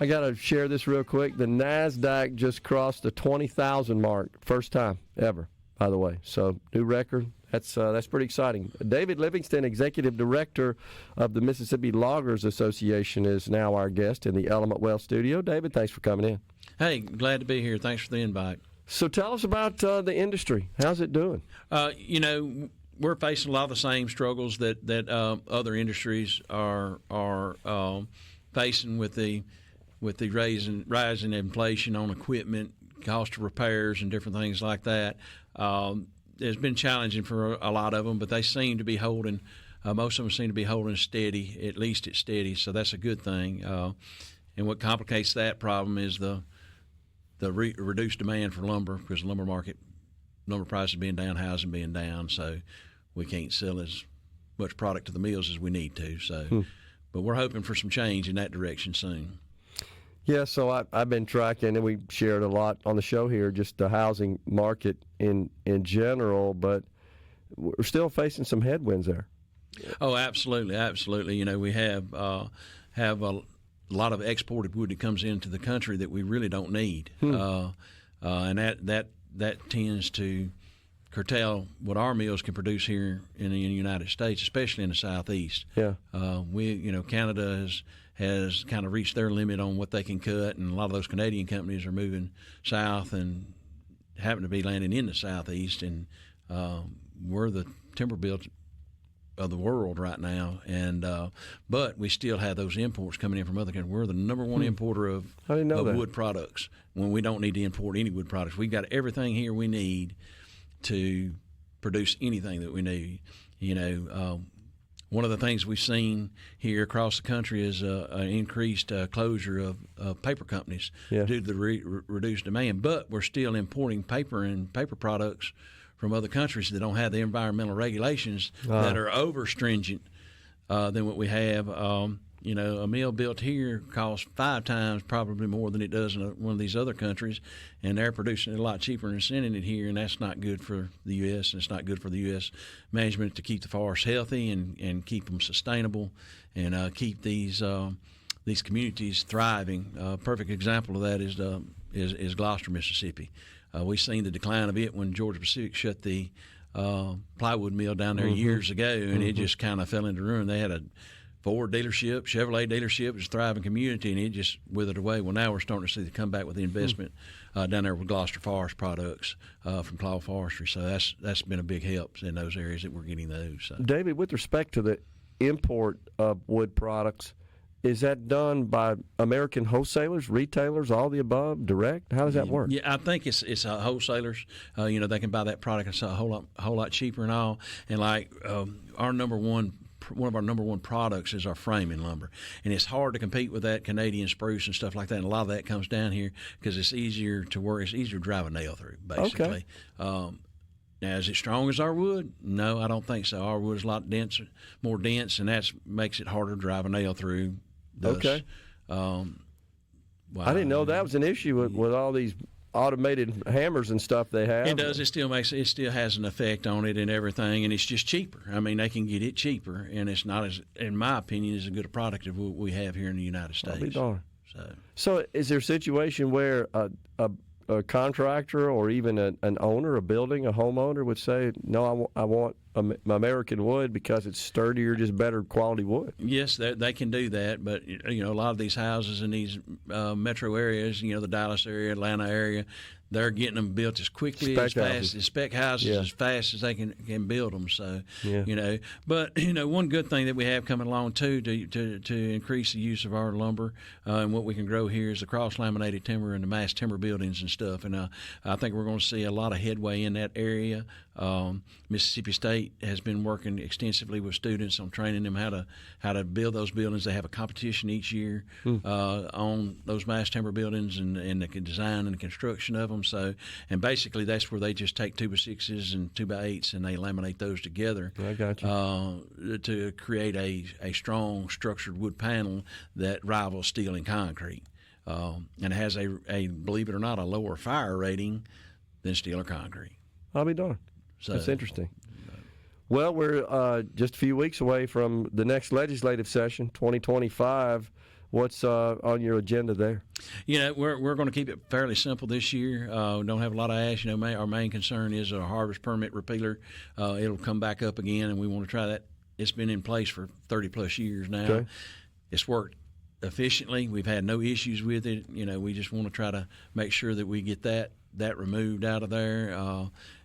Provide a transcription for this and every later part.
I got to share this real quick. The NASDAQ just crossed the 20,000 mark. First time ever, by the way. So, new record. That's pretty exciting. David Livingston, Executive Director of the Mississippi Loggers Association, is now our guest in the Element Wealth studio. David, thanks for coming in. Hey, glad to be here. Thanks for the invite. So tell us about the industry. How's it doing? We're facing a lot of the same struggles that other industries are facing with the rise in inflation on equipment, cost of repairs, and different things like that. It's been challenging for a lot of them, but they seem to be holding. Most of them seem to be holding steady. At least it's steady, so that's a good thing. And what complicates that problem is the reduced demand for lumber, because the lumber prices being down, housing being down, so we can't sell as much product to the mills as we need to. So, but we're hoping for some change in that direction soon. Yeah, so I've been tracking, and we shared a lot on the show here, just the housing market in general, but we're still facing some headwinds there. Oh, absolutely. We have a lot of exported wood that comes into the country that we really don't need, and that tends to curtail what our mills can produce here in the United States, especially in the Southeast. Yeah. Canada has kind of reached their limit on what they can cut, and a lot of those Canadian companies are moving south and happen to be landing in the Southeast, and we're the timber belt of the world right now, and but we still have those imports coming in from other countries. We're the number one importer of wood products when we don't need to import any wood products. We've got everything here we need to produce anything that we need. One of the things we've seen here across the country is an increased closure of paper companies due to the reduced demand. But we're still importing paper and paper products from other countries that don't have the environmental regulations that are over stringent than what we have. A mill built here costs 5 times probably more than it does in one of these other countries, and they're producing it a lot cheaper and sending it here, and that's not good for the U.S., and it's not good for the U.S. management to keep the forests healthy and keep them sustainable and keep these communities thriving. A perfect example of that is Gloucester, Mississippi. We've seen the decline of it when Georgia Pacific shut the plywood mill down there years ago, and it just kind of fell into ruin. They had a Ford dealership, Chevrolet dealership, was a thriving community, and it just withered away. Well, now we're starting to see the comeback with the investment down there with Gloucester Forest products from Claw Forestry. So that's been a big help in those areas that we're getting those. So. David, with respect to the import of wood products, is that done by American wholesalers, retailers, all the above, direct? How does that work? Yeah, I think it's wholesalers. They can buy that product. It's a whole lot cheaper and all. And like one of our number one products is our framing lumber, and it's hard to compete with that Canadian spruce and stuff like that. And a lot of that comes down here because it's easier to work. It's easier to drive a nail through, basically. Okay. Now, is it strong as our wood? No, I don't think so. Our wood is a lot more dense, and that makes it harder to drive a nail through. Okay. I didn't know that was an issue with all these automated hammers and stuff they have. It does. It still has an effect on it and everything, and it's just cheaper. I mean, they can get it cheaper, and it's not as, in my opinion, as good a product as what we have here in the United States. I'll be darned. So is there a situation where a contractor or even an owner, a building, a homeowner would say, no, I want American wood because it's sturdier, just better quality wood? Yes, they can do that, but a lot of these houses in these metro areas, the Dallas area, Atlanta area, they're getting them built as quickly, as fast as spec houses, as fast as they can build them. So, but one good thing that we have coming along too to increase the use of our lumber and what we can grow here is the cross laminated timber and the mass timber buildings and stuff. And I think we're going to see a lot of headway in that area. Mississippi State has been working extensively with students on training them how to build those buildings. They have a competition each year on those mass timber buildings and the design and the construction of them. So, and basically that's where they just take 2x6s and 2x8s and they laminate those together. I got you. To create a strong structured wood panel that rivals steel and concrete, and has a believe it or not a lower fire rating than steel or concrete. I'll be darned. So, that's interesting. Well, we're just a few weeks away from the next legislative session, 2025. What's on your agenda there? We're going to keep it fairly simple this year. We don't have a lot of ash. Our main concern is a harvest permit repealer. It'll come back up again, and we want to try that. It's been in place for 30-plus years now. Okay. It's worked efficiently. We've had no issues with it. We just want to try to make sure that we get that removed out of there.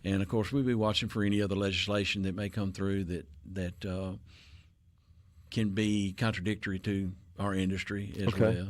And, of course, we'll be watching for any other legislation that may come through that can be contradictory to our industry as well,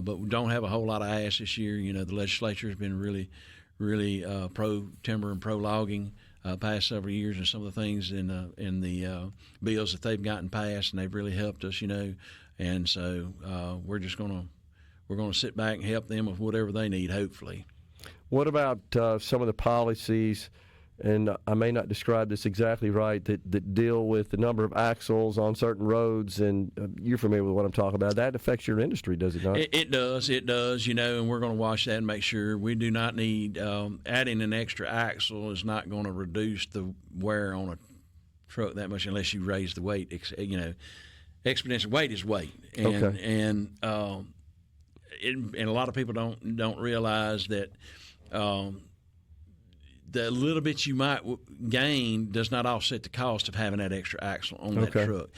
but we don't have a whole lot of ash this year. The legislature has been really, really pro-timber and pro-logging past several years, and some of the things in the bills that they've gotten passed, and they've really helped us, and so we're going to sit back and help them with whatever they need, hopefully. What about some of the policies, and I may not describe this exactly right, that deal with the number of axles on certain roads, and you're familiar with what I'm talking about. That affects your industry, does it not? It does, and we're going to watch that and make sure. We do not need, adding an extra axle is not going to reduce the wear on a truck that much unless you raise the weight. Exponential weight is weight. And a lot of people don't realize that the little bit you might gain does not offset the cost of having that extra axle on that truck.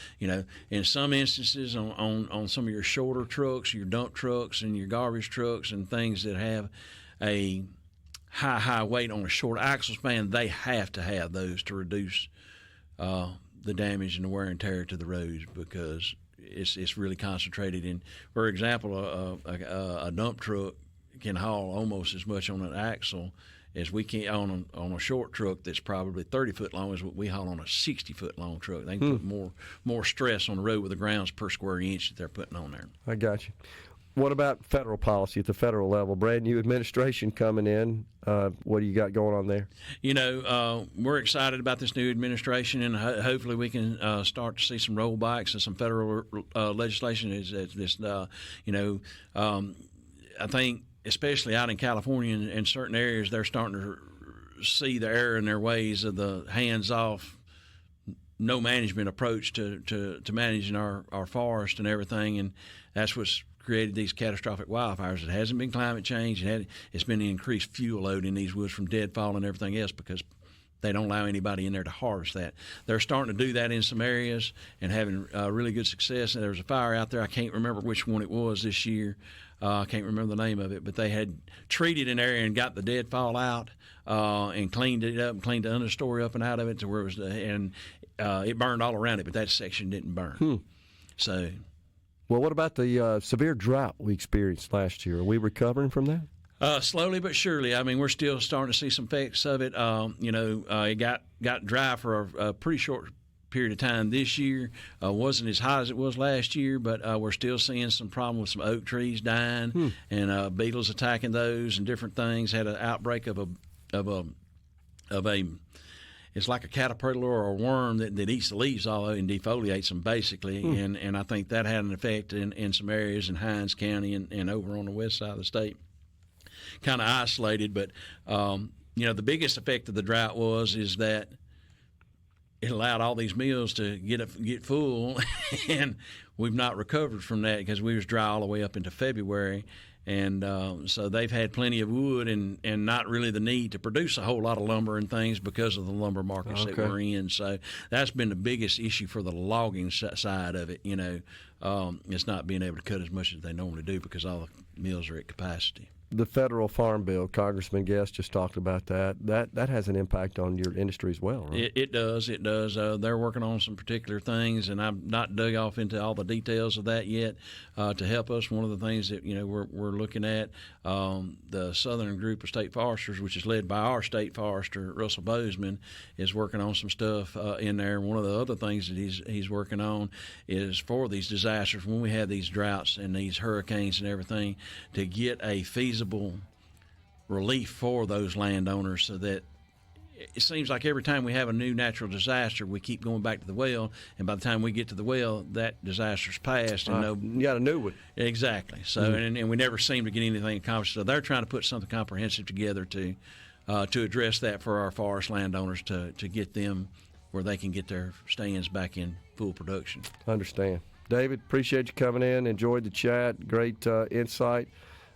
In some instances, on some of your shorter trucks, your dump trucks and your garbage trucks and things that have a high weight on a short axle span, they have to have those to reduce the damage and the wear and tear to the roads, because it's really concentrated in. For example, a dump truck can haul almost as much on an axle as we can on a short truck that's probably 30 foot long as what we haul on a 60 foot long truck. They can put more stress on the road with the grounds per square inch that they're putting on there. I got you. What about federal policy at the federal level? Brand new administration coming in. What do you got going on there? We're excited about this new administration, and hopefully we can start to see some rollbacks and some federal legislation. I think, especially out in California in certain areas, they're starting to see the error in their ways of the hands-off, no management approach to managing our forest and everything, and that's what's created these catastrophic wildfires. It hasn't been climate change. It's been the increased fuel load in these woods from deadfall and everything else, because they don't allow anybody in there to harvest that. They're starting to do that in some areas and having really good success. And there was a fire out there. I can't remember which one it was this year. I can't remember the name of it, but they had treated an area and got the deadfall out and cleaned it up and cleaned the understory up and out of it to where it was, and it burned all around it, but that section didn't burn. So. Well, what about the severe drought we experienced last year? Are we recovering from that? Slowly but surely. I mean, we're still starting to see some effects of it. It got dry for a pretty short period of time this year. Wasn't as hot as it was last year, but we're still seeing some problem with some oak trees dying and beetles attacking those and different things. Had an outbreak of a it's like a caterpillar or a worm that eats the leaves all and defoliates them, basically. And I think that had an effect in some areas in Hinds County and over on the west side of the state. Kind of isolated, but the biggest effect of the drought is that it allowed all these mills to get full, and we've not recovered from that because we was dry all the way up into February. And so they've had plenty of wood and not really the need to produce a whole lot of lumber and things because of the lumber markets that we're in. So that's been the biggest issue for the logging side of it. It's not being able to cut as much as they normally do because all the mills are at capacity. The federal farm bill, Congressman Guest just talked about that. That has an impact on your industry as well, right? It does. They're working on some particular things, and I've not dug off into all the details of that yet to help us. One of the things that we're looking at, the Southern Group of State Foresters, which is led by our state forester Russell Bozeman, is working on some stuff in there. One of the other things that he's working on is for these disasters, when we have these droughts and these hurricanes and everything, to get a feasible relief for those landowners, so that it seems like every time we have a new natural disaster, we keep going back to the well, and by the time we get to the well, that disaster's passed. And you got a new one. Exactly. So, and we never seem to get anything accomplished. So they're trying to put something comprehensive together to address that for our forest landowners, to get them where they can get their stands back in full production. I understand. David, appreciate you coming in. Enjoyed the chat. Great insight.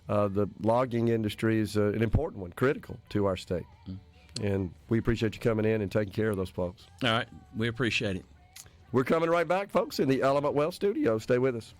The logging industry is an important one, critical to our state. And we appreciate you coming in and taking care of those folks. All right. We appreciate it. We're coming right back, folks, in the Element Wealth studio. Stay with us.